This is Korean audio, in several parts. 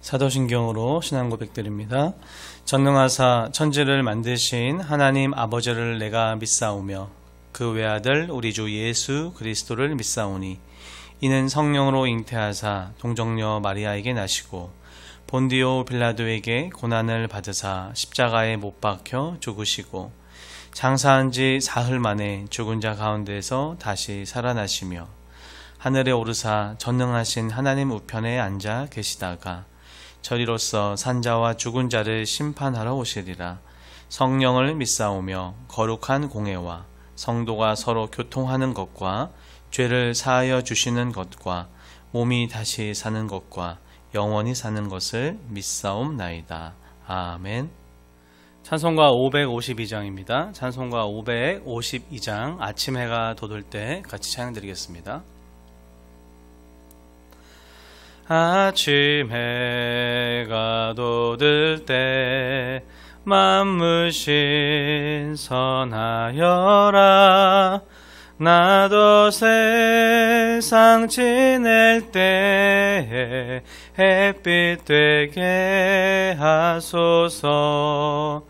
사도신경으로 신앙 고백드립니다. 전능하사 천지를 만드신 하나님 아버지를 내가 믿사오며 그 외아들 우리 주 예수 그리스도를 믿사오니 이는 성령으로 잉태하사 동정녀 마리아에게 나시고 본디오 빌라도에게 고난을 받으사 십자가에 못 박혀 죽으시고 장사한 지 사흘 만에 죽은 자 가운데서 다시 살아나시며 하늘에 오르사 전능하신 하나님 우편에 앉아 계시다가 저리로서 산자와 죽은 자를 심판하러 오시리라. 성령을 믿사오며 거룩한 공회와 성도가 서로 교통하는 것과 죄를 사하여 주시는 것과 몸이 다시 사는 것과 영원히 사는 것을 믿사옵나이다. 아멘. 찬송가 552장입니다. 찬송가 552장 아침 해가 돋을 때 같이 찬양드리겠습니다. 아침 해가 돋을 때 만물 신선하여라. 나도 세상 지낼 때에 햇빛 되게 하소서.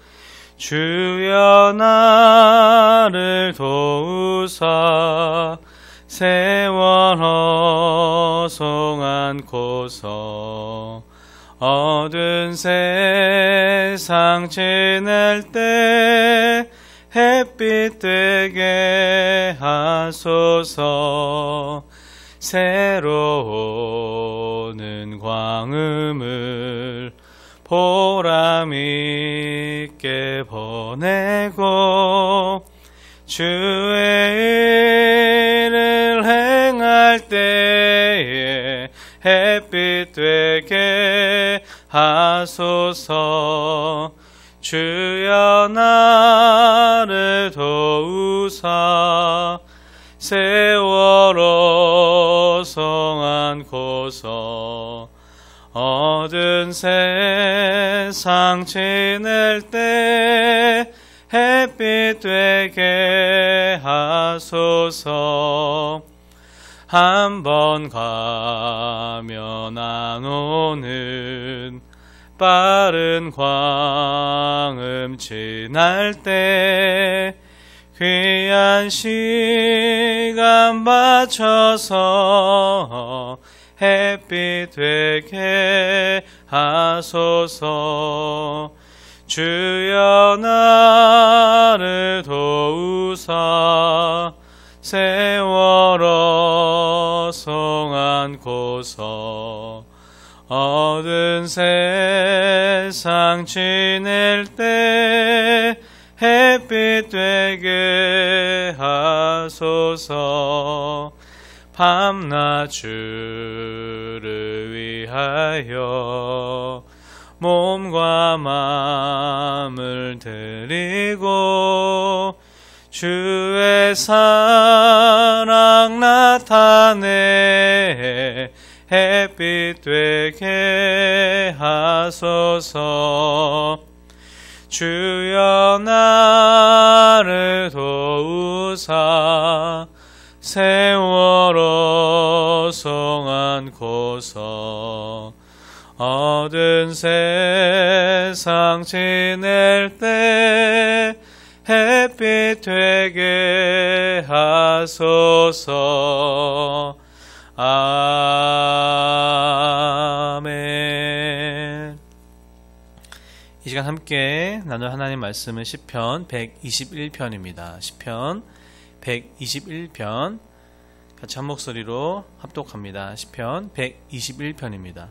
주여 나를 도우사 세월 허송 않고서 어두운 세상 지낼 때 햇빛 되게 하소서. 새로 오는 광음을 보람 있게 보내고 주의 일을 행할 때에 햇빛 되게 하소서. 주여 나를 도우사 세월 허송 않고서 어두운 세상 지낼 때 햇빛 되게 하소서. 한 번 가면 안 오는 빠른 광음 지날 때 귀한 시간 맞춰서 햇빛 되게 하소서. 주여 나를 도우사 세월 허송 않고서 어두운 세상 지낼 때 햇빛 되게 하소서. 밤낮 주를 위하여 몸과 마음을 드리고 주의 사랑 나타내 햇빛 되게 하소서. 주여 나를 도우사 세월 허송 않고서 어두운 세상 지낼 때 햇빛 되게 하소서. 아멘. 이 시간 함께 나눌 하나님 말씀은 시편 121편입니다. 시편 121편 같이 한 목소리로 합독합니다. 시편 121편입니다.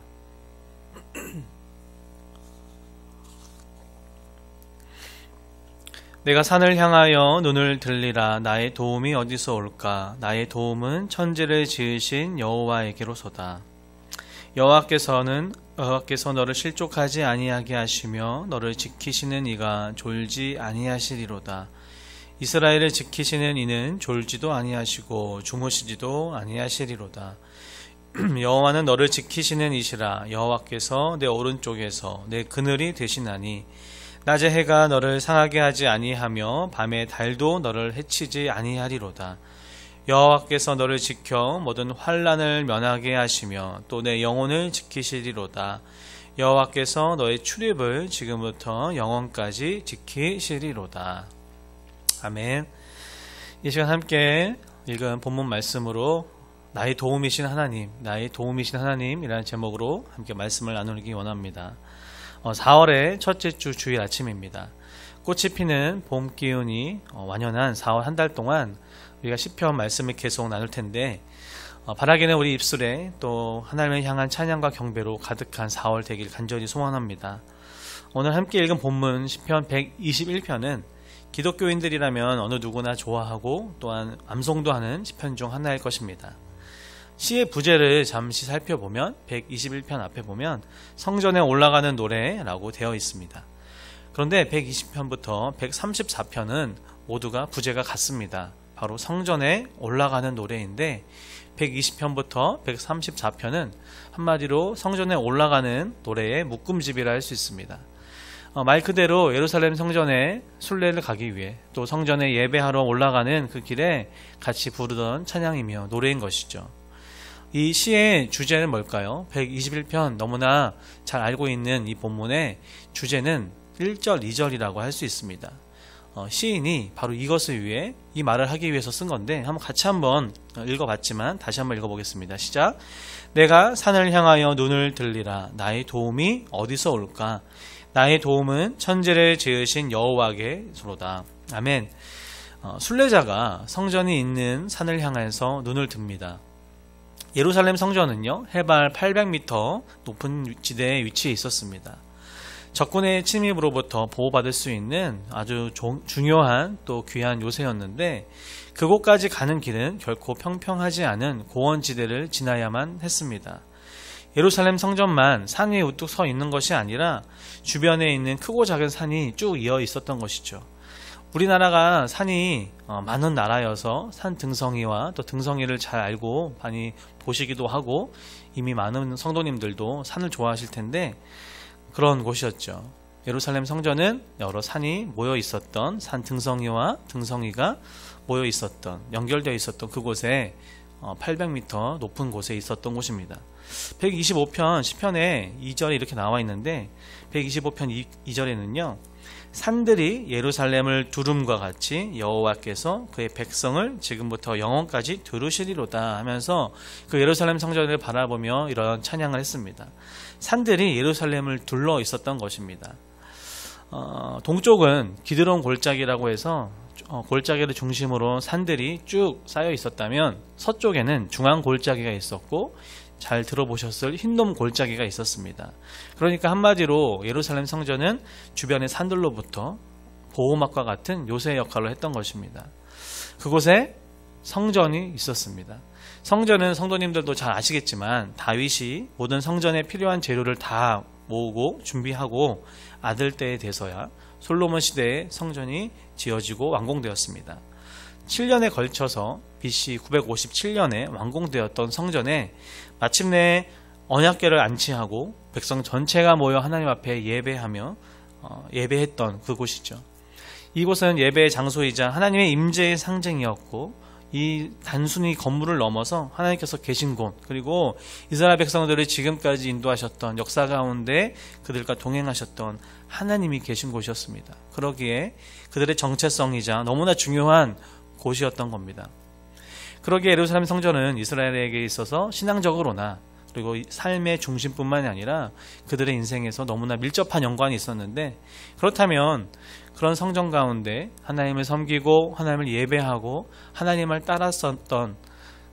내가 산을 향하여 눈을 들리라. 나의 도움이 어디서 올까? 나의 도움은 천지를 지으신 여호와에게로소다. 여호와께서 너를 실족하지 아니하게 하시며 너를 지키시는 이가 졸지 아니하시리로다. 이스라엘을 지키시는 이는 졸지도 아니하시고 주무시지도 아니하시리로다. 여호와는 너를 지키시는 이시라. 여호와께서 내 오른쪽에서 내 그늘이 되시나니 낮에 해가 너를 상하게 하지 아니하며 밤에 달도 너를 해치지 아니하리로다. 여호와께서 너를 지켜 모든 환난을 면하게 하시며 또 내 영혼을 지키시리로다. 여호와께서 너의 출입을 지금부터 영원까지 지키시리로다. 아멘. 이 시간 함께 읽은 본문 말씀으로 나의 도움이신 하나님, 나의 도움이신 하나님이라는 제목으로 함께 말씀을 나누기 원합니다. 4월의 첫째 주 주일 아침입니다. 꽃이 피는 봄 기운이 완연한 4월 한 달 동안 우리가 시편 말씀을 계속 나눌 텐데, 바라기는 우리 입술에 또 하나님을 향한 찬양과 경배로 가득한 4월 되길 간절히 소원합니다. 오늘 함께 읽은 본문 시편 121편은 기독교인들이라면 어느 누구나 좋아하고 또한 암송도 하는 시편 중 하나일 것입니다. 시의 부제를 잠시 살펴보면 121편 앞에 보면 성전에 올라가는 노래라고 되어 있습니다. 그런데 120편부터 134편은 모두가 부제가 같습니다. 바로 성전에 올라가는 노래인데 120편부터 134편은 한마디로 성전에 올라가는 노래의 묶음집이라 할 수 있습니다. 말 그대로 예루살렘 성전에 순례를 가기 위해 또 성전에 예배하러 올라가는 그 길에 같이 부르던 찬양이며 노래인 것이죠. 이 시의 주제는 뭘까요? 121편 너무나 잘 알고 있는 이 본문의 주제는 1절, 2절이라고 할 수 있습니다. 시인이 바로 이것을 위해 이 말을 하기 위해서 쓴 건데 같이 한번 읽어봤지만 다시 한번 읽어보겠습니다. 시작. 내가 산을 향하여 눈을 들리라. 나의 도움이 어디서 올까? 나의 도움은 천지를 지으신 여호와께로다. 아멘. 순례자가 성전이 있는 산을 향해서 눈을 듭니다. 예루살렘 성전은요, 해발 800m 높은 지대에 위치해 있었습니다. 적군의 침입으로부터 보호받을 수 있는 아주 중요한 또 귀한 요새였는데, 그곳까지 가는 길은 결코 평평하지 않은 고원지대를 지나야만 했습니다. 예루살렘 성전만 산 위에 우뚝 서 있는 것이 아니라 주변에 있는 크고 작은 산이 쭉 이어 있었던 것이죠. 우리나라가 산이 많은 나라여서 산 등성이와 또 등성이를 잘 알고 많이 보시기도 하고 이미 많은 성도님들도 산을 좋아하실 텐데, 그런 곳이었죠. 예루살렘 성전은 여러 산이 모여 있었던, 산 등성이와 등성이가 모여 있었던, 연결되어 있었던 그곳에 800m 높은 곳에 있었던 곳입니다. 125편 시편에 2절에 이렇게 나와 있는데 125편 2절에는요, 산들이 예루살렘을 두름과 같이 여호와께서 그의 백성을 지금부터 영원까지 두르시리로다 하면서 그 예루살렘 성전을 바라보며 이런 찬양을 했습니다. 산들이 예루살렘을 둘러 있었던 것입니다. 동쪽은 기드론 골짜기라고 해서 골짜기를 중심으로 산들이 쭉 쌓여 있었다면, 서쪽에는 중앙 골짜기가 있었고 잘 들어보셨을 흰돔 골짜기가 있었습니다. 그러니까 한마디로 예루살렘 성전은 주변의 산들로부터 보호막과 같은 요새 역할을 했던 것입니다. 그곳에 성전이 있었습니다. 성전은 성도님들도 잘 아시겠지만 다윗이 모든 성전에 필요한 재료를 다 모으고 준비하고 아들 때에 돼서야 솔로몬 시대에 성전이 지어지고 완공되었습니다. 7년에 걸쳐서 BC 957년에 완공되었던 성전에 마침내 언약궤를 안치하고 백성 전체가 모여 하나님 앞에 예배하며 예배했던 그곳이죠. 이곳은 예배의 장소이자 하나님의 임재의 상징이었고, 이 단순히 건물을 넘어서 하나님께서 계신 곳, 그리고 이스라엘 백성들을 지금까지 인도하셨던, 역사 가운데 그들과 동행하셨던 하나님이 계신 곳이었습니다. 그러기에 그들의 정체성이자 너무나 중요한 곳이었던 겁니다. 그러기에 예루살렘 성전은 이스라엘에게 있어서 신앙적으로나 그리고 삶의 중심뿐만이 아니라 그들의 인생에서 너무나 밀접한 연관이 있었는데, 그렇다면 그런 성전 가운데 하나님을 섬기고 하나님을 예배하고 하나님을 따랐었던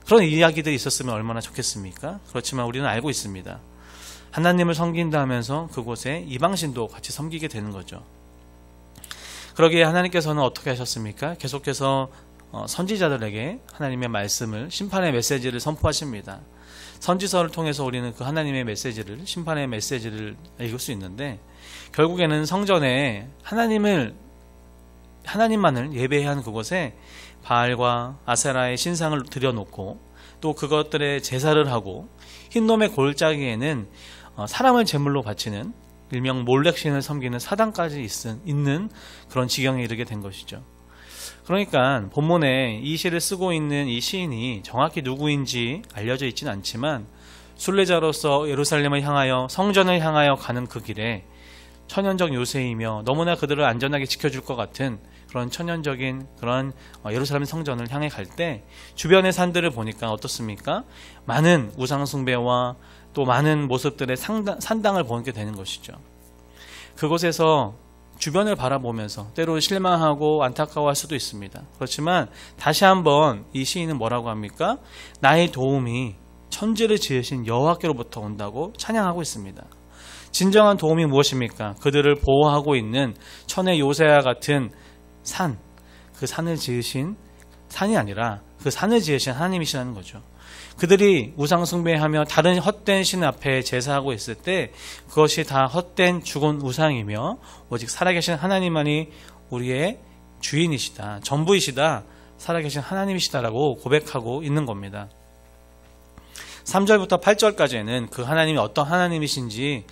그런 이야기들이 있었으면 얼마나 좋겠습니까? 그렇지만 우리는 알고 있습니다. 하나님을 섬긴다 하면서 그곳에 이방신도 같이 섬기게 되는 거죠. 그러기에 하나님께서는 어떻게 하셨습니까? 계속해서 선지자들에게 하나님의 말씀을, 심판의 메시지를 선포하십니다. 선지서를 통해서 우리는 그 하나님의 메시지를, 심판의 메시지를 읽을 수 있는데, 결국에는 성전에 하나님만을 예배해야 하는 그곳에 바알과 아세라의 신상을 들여놓고 또 그것들의 제사를 하고, 흰놈의 골짜기에는 사람을 제물로 바치는 일명 몰렉신을 섬기는 사당까지 있는 그런 지경에 이르게 된 것이죠. 그러니까 본문에 이 시를 쓰고 있는 이 시인이 정확히 누구인지 알려져 있지는 않지만 순례자로서 예루살렘을 향하여 성전을 향하여 가는 그 길에 천연적 요새이며 너무나 그들을 안전하게 지켜줄 것 같은 그런 천연적인 그런 예루살렘 성전을 향해 갈 때 주변의 산들을 보니까 어떻습니까? 많은 우상숭배와 또 많은 모습들의 산당을 보게 되는 것이죠. 그곳에서 주변을 바라보면서 때로 실망하고 안타까워할 수도 있습니다. 그렇지만 다시 한번 이 시인은 뭐라고 합니까? 나의 도움이 천지를 지으신 여호와께로부터 온다고 찬양하고 있습니다. 진정한 도움이 무엇입니까? 그들을 보호하고 있는 천의 요새와 같은 산, 그 산을 지으신 산이 아니라 그 산을 지으신 하나님이시라는 거죠. 그들이 우상숭배하며 다른 헛된 신 앞에 제사하고 있을 때 그것이 다 헛된 죽은 우상이며 오직 살아계신 하나님만이 우리의 주인이시다, 전부이시다, 살아계신 하나님이시다라고 고백하고 있는 겁니다. 3절부터 8절까지는 그 하나님이 어떤 하나님이신지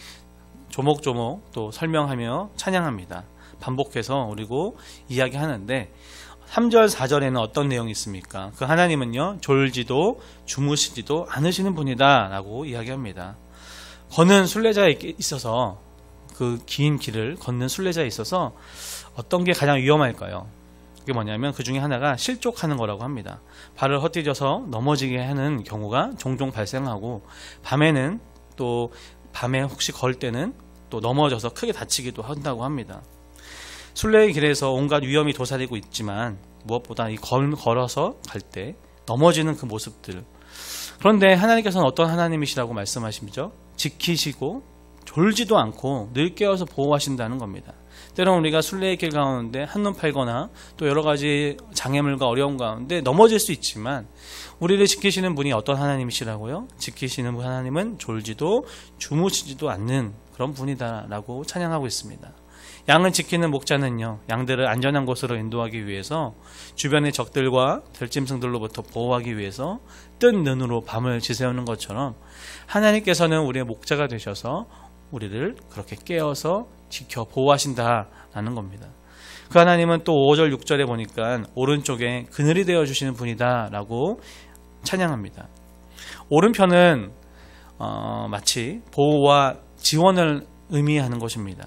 조목조목 또 설명하며 찬양합니다. 반복해서 그리고 이야기하는데 3절 4절에는 어떤 내용이 있습니까? 그 하나님은요, 졸지도 주무시지도 않으시는 분이다 라고 이야기합니다. 걷는 순례자에 있어서, 그 긴 길을 걷는 순례자에 있어서 어떤 게 가장 위험할까요? 그게 뭐냐면 그 중에 하나가 실족하는 거라고 합니다. 발을 헛디뎌서 넘어지게 하는 경우가 종종 발생하고, 밤에는 또 밤에 혹시 걸 때는 또 넘어져서 크게 다치기도 한다고 합니다. 순례의 길에서 온갖 위험이 도사리고 있지만 무엇보다 이 걸어서 갈 때 넘어지는 그 모습들. 그런데 하나님께서는 어떤 하나님이시라고 말씀하시죠? 지키시고 졸지도 않고 늘 깨어서 보호하신다는 겁니다. 때로는 우리가 순례의 길 가운데 한눈 팔거나 또 여러 가지 장애물과 어려움 가운데 넘어질 수 있지만 우리를 지키시는 분이 어떤 하나님이시라고요? 지키시는 하나님은 졸지도 주무시지도 않는 그런 분이다라고 찬양하고 있습니다. 양을 지키는 목자는요, 양들을 안전한 곳으로 인도하기 위해서 주변의 적들과 들짐승들로부터 보호하기 위해서 뜬 눈으로 밤을 지새우는 것처럼 하나님께서는 우리의 목자가 되셔서 우리를 그렇게 깨어서 지켜 보호하신다라는 겁니다. 그 하나님은 또 5절 6절에 보니까 오른쪽에 그늘이 되어주시는 분이다 라고 찬양합니다. 오른편은 마치 보호와 지원을 의미하는 것입니다.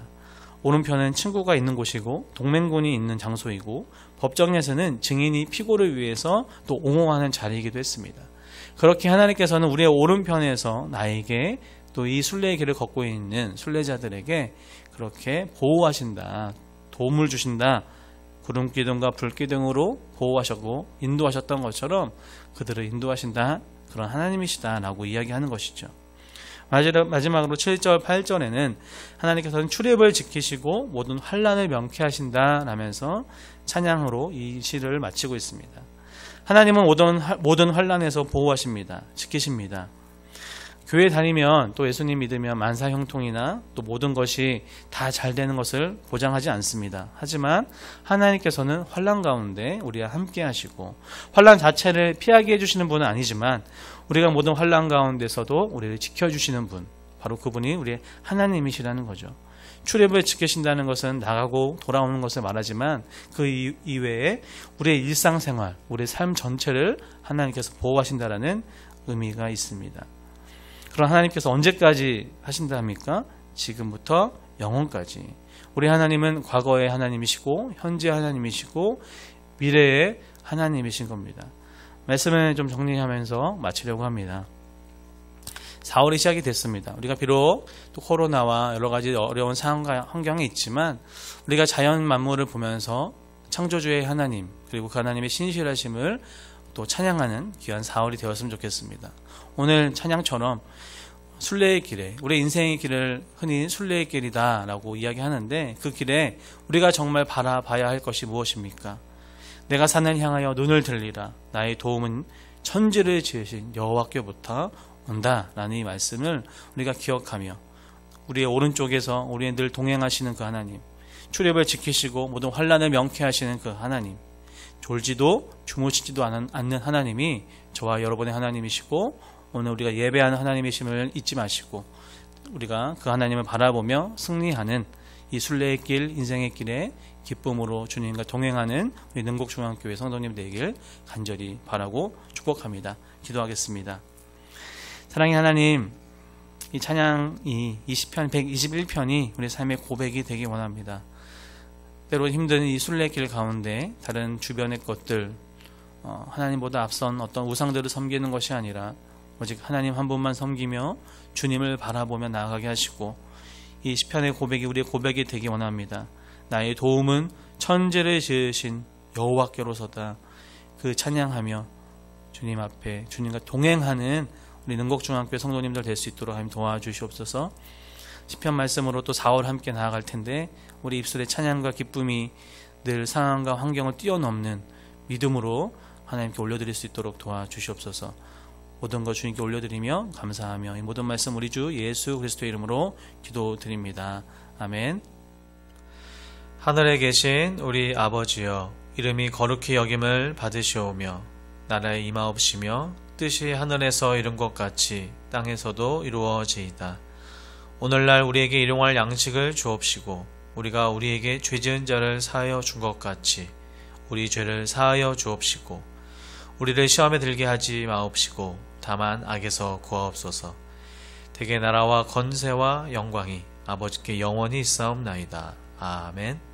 오른편은 친구가 있는 곳이고 동맹군이 있는 장소이고 법정에서는 증인이 피고를 위해서 또 옹호하는 자리이기도 했습니다. 그렇게 하나님께서는 우리의 오른편에서 나에게 또 이 순례의 길을 걷고 있는 순례자들에게 그렇게 보호하신다, 도움을 주신다, 구름기둥과 불기둥으로 보호하셨고 인도하셨던 것처럼 그들을 인도하신다, 그런 하나님이시다라고 이야기하는 것이죠. 마지막으로 7절 8절에는 하나님께서는 출입을 지키시고 모든 환난을 명쾌하신다 라면서 찬양으로 이 시를 마치고 있습니다. 하나님은 모든 환난에서 보호하십니다. 지키십니다. 교회 다니면 또 예수님 믿으면 만사형통이나 또 모든 것이 다 잘 되는 것을 보장하지 않습니다. 하지만 하나님께서는 환난 가운데 우리와 함께 하시고 환난 자체를 피하게 해주시는 분은 아니지만 우리가 모든 환난 가운데서도 우리를 지켜주시는 분, 바로 그분이 우리의 하나님이시라는 거죠. 출입을 지키신다는 것은 나가고 돌아오는 것을 말하지만 그 이외에 우리의 일상생활, 우리의 삶 전체를 하나님께서 보호하신다는 의미가 있습니다. 그럼 하나님께서 언제까지 하신답니까? 지금부터 영원까지. 우리 하나님은 과거의 하나님이시고 현재 하나님이시고 미래의 하나님이신 겁니다. 말씀을 좀 정리하면서 마치려고 합니다. 4월이 시작이 됐습니다. 우리가 비록 또 코로나와 여러 가지 어려운 상황과 환경이 있지만 우리가 자연 만물을 보면서 창조주의 하나님 그리고 그 하나님의 신실하심을 또 찬양하는 귀한 4월이 되었으면 좋겠습니다. 오늘 찬양처럼 순례의 길에, 우리 인생의 길을 흔히 순례의 길이다 라고 이야기하는데 그 길에 우리가 정말 바라봐야 할 것이 무엇입니까? 내가 산을 향하여 눈을 들리라. 나의 도움은 천지를 지으신 여호와께로부터 온다라는 이 말씀을 우리가 기억하며 우리의 오른쪽에서 우리의 늘 동행하시는 그 하나님, 출입을 지키시고 모든 환난을 명쾌하시는 그 하나님, 졸지도 주무시지도 않는 하나님이 저와 여러분의 하나님이시고 오늘 우리가 예배하는 하나님이심을 잊지 마시고 우리가 그 하나님을 바라보며 승리하는 이 순례의 길, 인생의 길에 기쁨으로 주님과 동행하는 우리 능곡중앙교회 성도님 되길 간절히 바라고 축복합니다. 기도하겠습니다. 사랑의 하나님, 이 찬양이 이 시편 121편이 우리 삶의 고백이 되기 원합니다. 때로 힘든 이 순례길 가운데 다른 주변의 것들, 하나님보다 앞선 어떤 우상들을 섬기는 것이 아니라 오직 하나님 한 분만 섬기며 주님을 바라보며 나아가게 하시고, 이 시편의 고백이 우리의 고백이 되기 원합니다. 나의 도움은 천지를 지으신 여호와께로서다. 그 찬양하며 주님 앞에 주님과 동행하는 우리 능곡중학교 성도님들 될 수 있도록 하나님 도와주시옵소서. 시편 말씀으로 또 4월 함께 나아갈 텐데, 우리 입술의 찬양과 기쁨이 늘 상황과 환경을 뛰어넘는 믿음으로 하나님께 올려드릴 수 있도록 도와주시옵소서. 모든 것 주님께 올려드리며 감사하며 이 모든 말씀 우리 주 예수 그리스도의 이름으로 기도드립니다. 아멘. 하늘에 계신 우리 아버지여, 이름이 거룩히 여김을 받으시오며 나라에 임하옵시며 뜻이 하늘에서 이룬 것 같이 땅에서도 이루어지이다. 오늘날 우리에게 일용할 양식을 주옵시고, 우리가 우리에게 죄 지은 자를 사하여 준 것 같이 우리 죄를 사하여 주옵시고, 우리를 시험에 들게 하지 마옵시고 다만 악에서 구하옵소서. 대개 나라와 건세와 영광이 아버지께 영원히 있사옵나이다. 아멘.